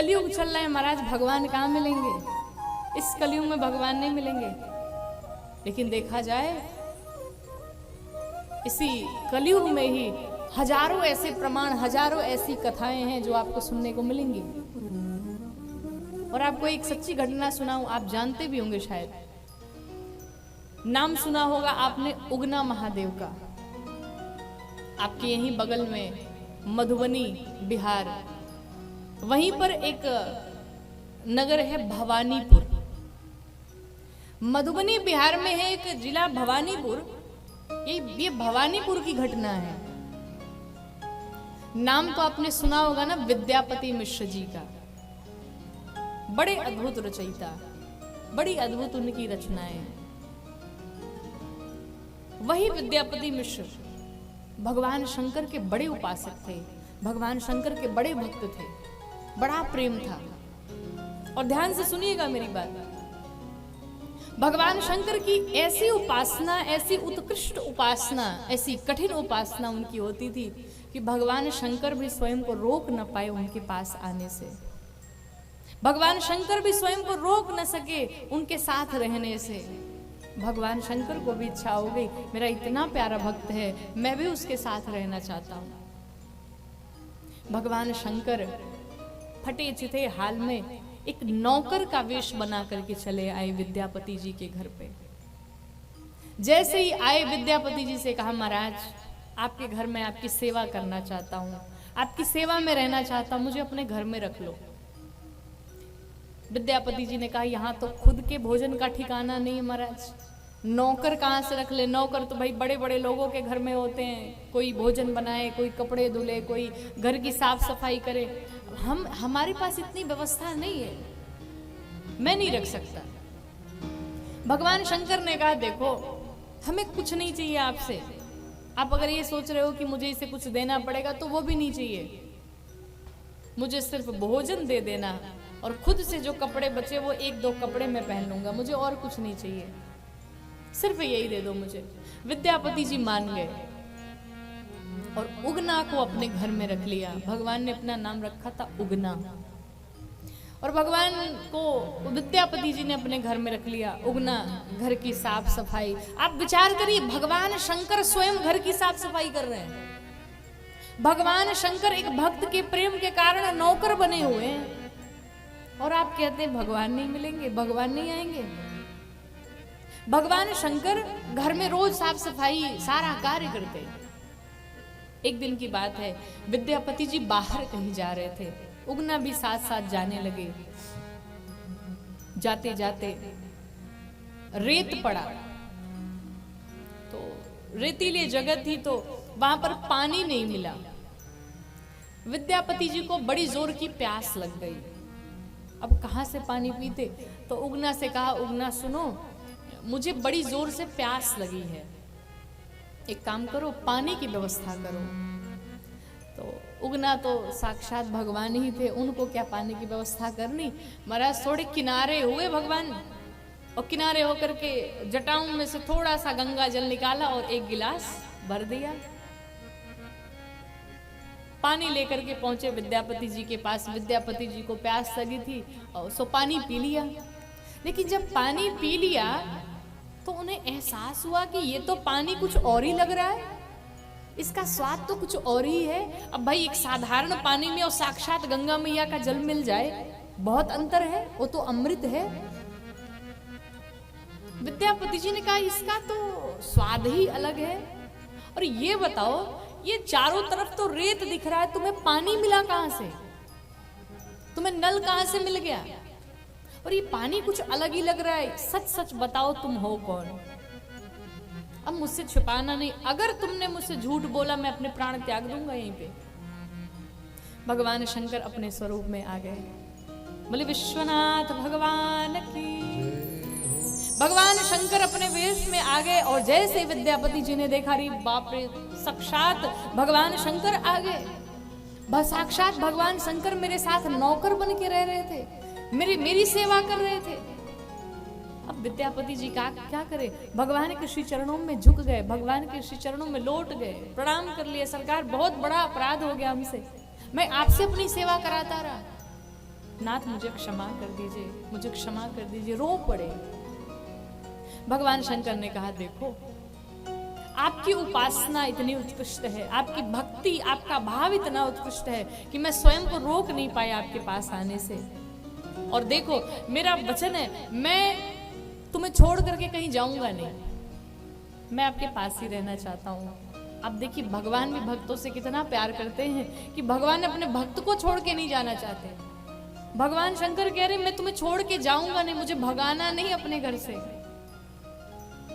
कलयुग चल रहा है महाराज, भगवान कहाँ मिलेंगे? इस कलयुग में भगवान नहीं मिलेंगे। लेकिन देखा जाए इसी कलयुग में ही हजारों ऐसे प्रमाण, हजारों ऐसी कथाएं हैं जो आपको सुनने को मिलेंगी। और आपको एक सच्ची घटना सुनाऊं, आप जानते भी होंगे शायद, नाम सुना होगा आपने उगना महादेव का। आपके यहीं बगल में मधुबनी बिहार, वहीं पर एक नगर है भवानीपुर। मधुबनी बिहार में है एक जिला भवानीपुर। ये भवानीपुर की घटना है। नाम तो आपने सुना होगा ना विद्यापति मिश्र जी का। बड़े अद्भुत रचयिता, बड़ी अद्भुत उनकी रचनाएं। वही विद्यापति मिश्र भगवान शंकर के बड़े उपासक थे, भगवान शंकर के बड़े भक्त थे, बड़ा प्रेम था। और ध्यान से सुनिएगा मेरी बात। भगवान शंकर की ऐसी उपासना, ऐसी उत्कृष्ट उपासना, ऐसी कठिन उपासना उनकी होती थी कि भगवान शंकर भी स्वयं को रोक न पाए उनके पास आने से। भगवान शंकर भी स्वयं को रोक न सके उनके साथ रहने से। भगवान शंकर को भी इच्छा हो गई, मेरा इतना प्यारा भक्त है, मैं भी उसके साथ रहना चाहता हूं। भगवान शंकर फटे चिथे हाल में एक नौकर का वेश बना करके चले आए विद्यापति जी के घर पे। जैसे ही आए विद्यापति जी से कहा, महाराज आपके घर में आपकी सेवा करना चाहता हूं, आपकी सेवा में रहना चाहता हूं, मुझे अपने घर में रख लो। विद्यापति जी ने कहा, यहां तो खुद के भोजन का ठिकाना नहीं है महाराज, नौकर कहां से रख ले? नौकर तो भाई बड़े बड़े लोगों के घर में होते हैं, कोई भोजन बनाए, कोई कपड़े धुले, कोई घर की साफ सफाई करे। हमारे पास इतनी व्यवस्था नहीं है, मैं नहीं रख सकता। भगवान शंकर ने कहा, देखो हमें कुछ नहीं चाहिए आपसे। आप अगर ये सोच रहे हो कि मुझे इसे कुछ देना पड़ेगा तो वो भी नहीं चाहिए, मुझे सिर्फ भोजन दे देना और खुद से जो कपड़े बचे वो एक दो कपड़े मैं पहन लूंगा, मुझे और कुछ नहीं चाहिए, सिर्फ यही दे दो मुझे। विद्यापति जी मान गए और उगना को अपने घर में रख लिया। भगवान ने अपना नाम रखा था उगना, और भगवान को विद्यापति जी ने अपने घर में रख लिया। उगना, घर की साफ सफाई। आप विचार करिए, भगवान शंकर स्वयं घर की साफ सफाई कर रहे हैं। भगवान शंकर एक भक्त के प्रेम के कारण नौकर बने हुए हैं, और आप कहते हैं भगवान नहीं मिलेंगे, भगवान नहीं आएंगे। भगवान शंकर घर में रोज साफ सफाई सारा कार्य करते हैं। एक दिन की बात है, विद्यापति जी बाहर कहीं जा रहे थे, उगना भी साथ साथ जाने लगे। जाते जाते रेत पड़ा, तो रेतीली जगह थी तो वहां पर पानी नहीं मिला। विद्यापति जी को बड़ी जोर की प्यास लग गई। अब कहां से पानी पीते? तो उगना से कहा, उगना सुनो, मुझे बड़ी जोर से प्यास लगी है, एक काम करो पानी की व्यवस्था करो। तो उगना तो साक्षात भगवान ही थे, उनको क्या पानी की व्यवस्था करनी। महाराज थोड़े किनारे हुए भगवान, और किनारे होकर के जटाओं में से थोड़ा सा गंगा जल निकाला और एक गिलास भर दिया। पानी लेकर के पहुंचे विद्यापति जी के पास। विद्यापति जी को प्यास लगी थी और सो पानी पी लिया। लेकिन जब पानी पी लिया तो उन्हें एहसास हुआ कि ये तो पानी कुछ और ही लग रहा है, इसका स्वाद तो कुछ और ही है। अब भाई एक साधारण पानी में और साक्षात गंगा मैया का जल मिल जाए, बहुत अंतर है, वो तो अमृत है। विद्यापति जी ने कहा, इसका तो स्वाद ही अलग है। और ये बताओ, ये चारों तरफ तो रेत दिख रहा है, तुम्हें पानी मिला कहां से? तुम्हें नल कहां से मिल गया? और ये पानी कुछ अलग ही लग रहा है, सच सच बताओ तुम हो कौन? अब मुझसे छुपाना नहीं, अगर तुमने मुझसे झूठ बोला मैं अपने प्राण त्याग दूंगा यहीं पे। भगवान शंकर अपने स्वरूप में आ गए। बोले विश्वनाथ भगवान की। भगवान शंकर अपने वेश में आ गए, और जैसे विद्यापति जी ने देखा, रे बाप रे, साक्षात भगवान शंकर आ गए। साक्षात भगवान शंकर मेरे साथ नौकर बन के रह रहे थे, मेरी सेवा कर रहे थे। अब विद्यापति जी का क्या करे? भगवान के श्री चरणों में झुक गए, भगवान के श्री चरणों में लौट गए, प्रणाम कर लिए। सरकार बहुत बड़ा अपराध हो गया हमसे, मैं आपसे अपनी सेवा कराता रहा। नाथ मुझे क्षमा कर दीजिए, मुझे क्षमा कर दीजिए, रो पड़े। भगवान शंकर ने कहा देखो, आपकी उपासना इतनी उत्कृष्ट है, आपकी भक्ति, आपका भाव इतना उत्कृष्ट है कि मैं स्वयं को रोक नहीं पाया आपके पास आने से। और देखो मेरा वचन है, मैं तुम्हें छोड़ करके कहीं जाऊंगा नहीं, मैं आपके पास ही रहना चाहता हूँ। अब देखिए भगवान भी भक्तों से कितना प्यार करते हैं कि भगवान अपने भक्त को छोड़ के नहीं जाना चाहते। भगवान शंकर कह रहे मैं तुम्हें छोड़ के जाऊंगा नहीं, मुझे भगाना नहीं अपने घर से।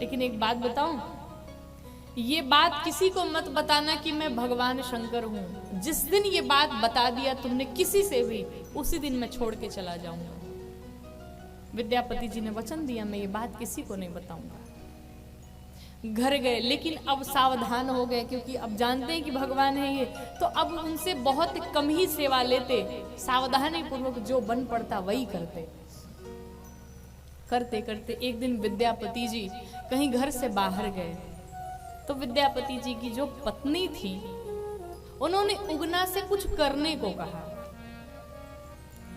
लेकिन एक बात बताऊं, ये बात किसी को मत बताना कि मैं भगवान शंकर हूं। जिस दिन ये बात बता दिया तुमने किसी से भी, उसी दिन मैं छोड़ के चला जाऊंगा। विद्यापति जी ने वचन दिया मैं ये बात किसी को नहीं बताऊंगा। घर गए, लेकिन अब सावधान हो गए क्योंकि अब जानते हैं कि भगवान है ये, तो अब उनसे बहुत कम ही सेवा लेते, सावधानी पूर्वक जो बन पड़ता वही करते। करते करते एक दिन विद्यापति जी कहीं घर से बाहर गए, तो विद्यापति जी की जो पत्नी थी उन्होंने उगना से कुछ करने को कहा,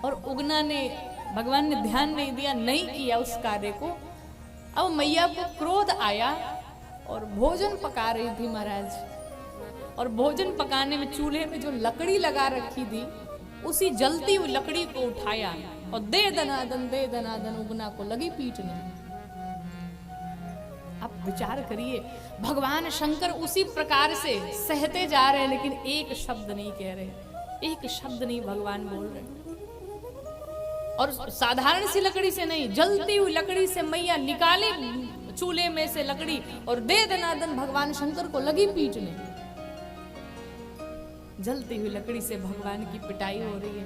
और उगना ने, भगवान ने ध्यान नहीं दिया, नहीं किया उस कार्य को। अब मैया को क्रोध आया और भोजन पका रही थी महाराज, और भोजन पकाने में चूल्हे में जो लकड़ी लगा रखी थी उसी जलती हुई लकड़ी को उठाया और दे दनादन उगना को लगी पीटने। अब विचार करिए, भगवान शंकर उसी प्रकार से सहते जा रहे हैं, लेकिन एक शब्द नहीं कह रहे, एक शब्द नहीं भगवान बोल रहे। और साधारण सी लकड़ी से नहीं, जलती हुई लकड़ी से मैया निकाली चूल्हे में से लकड़ी और दे दनादन भगवान शंकर को लगी पीटने। जलती हुई लकड़ी से भगवान की पिटाई हो रही है।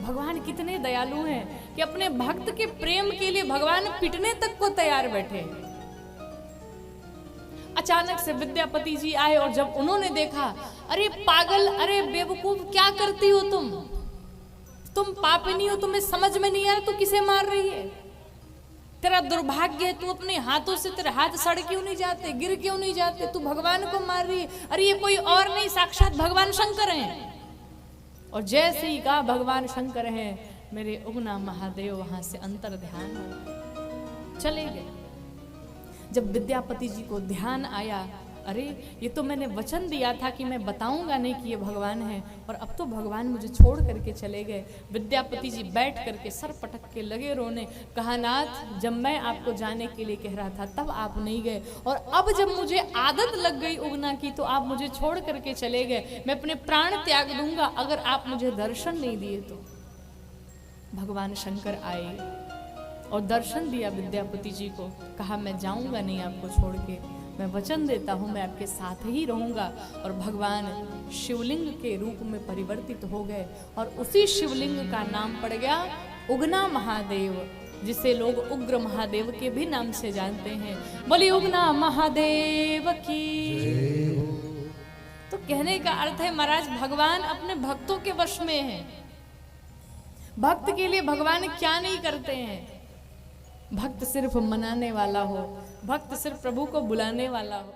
भगवान कितने दयालु हैं कि अपने भक्त के प्रेम के लिए भगवान पिटने तक को तैयार बैठे। अचानक से विद्यापति जी आए और जब उन्होंने देखा, अरे पागल, अरे बेवकूफ, क्या करती हो तुम पापिनी हो, तुम्हें समझ में नहीं आ रहा तू किसे मार रही है? तेरा दुर्भाग्य है, तू अपने हाथों से, तेरे हाथ सड़ क्यों नहीं जाते, गिर क्यों नहीं जाते, तू भगवान को मार रही है। अरे ये कोई और नहीं, साक्षात भगवान शंकर हैं। और जैसे ही कहा भगवान शंकर हैं, मेरे उगना महादेव वहां से अंतर ध्यान हो चले गए। जब विद्यापति जी को ध्यान आया, अरे ये तो मैंने वचन दिया था कि मैं बताऊंगा नहीं कि ये भगवान है, और अब तो भगवान मुझे छोड़ करके चले गए। विद्यापति जी बैठ करके सर पटक के लगे रोने। कहा नाथ, जब मैं आपको जाने के लिए कह रहा था तब आप नहीं गए, और अब जब मुझे आदत लग गई उगना की तो आप मुझे छोड़ करके चले गए। मैं अपने प्राण त्याग दूंगा अगर आप मुझे दर्शन नहीं दिए तो। भगवान शंकर आए और दर्शन दिया विद्यापति जी को। कहा मैं जाऊंगा नहीं आपको छोड़ के, मैं वचन देता हूं मैं आपके साथ ही रहूंगा। और भगवान शिवलिंग के रूप में परिवर्तित हो गए, और उसी शिवलिंग का नाम पड़ गया उगना महादेव, जिसे लोग उग्र महादेव के भी नाम से जानते हैं। बोलिए उगना महादेव की। तो कहने का अर्थ है महाराज, भगवान अपने भक्तों के वश में है। भक्त के लिए भगवान क्या नहीं करते हैं। भक्त सिर्फ मनाने वाला हो, भक्त सिर्फ प्रभु को बुलाने वाला हो।